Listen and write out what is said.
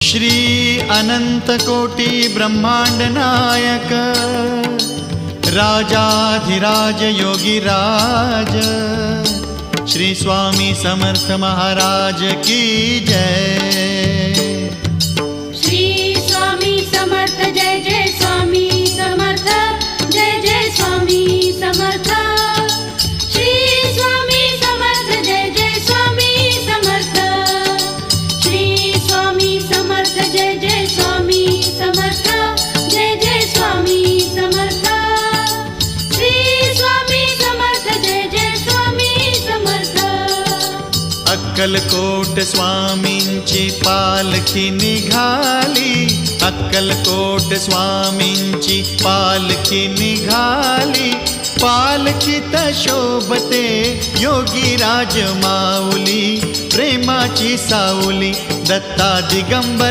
श्री अनंत कोटी ब्रह्मांड नायक राजाधिराज योगीराज श्री स्वामी समर्थ महाराज की जय। श्री स्वामी समर्थ जय जय स्वामी समर्थ जय जय स्वामी समर्थ। श्री स्वामी समर्थ जय जय स्वामी समर्थ। श्री स्वामी समर्थ जय जय स्वामी समर्थ जय जय स्वामी समर्थ। श्री स्वामी समर्थ जय जय स्वामी समर्थ। अक्कलकोट स्वामींची पालखी निघाली, अक्कलकोट स्वामींची पालखी निघाली, पालखीत शोभते योगीराज माऊली, प्रेमाची सावली दत्ता दिगंबर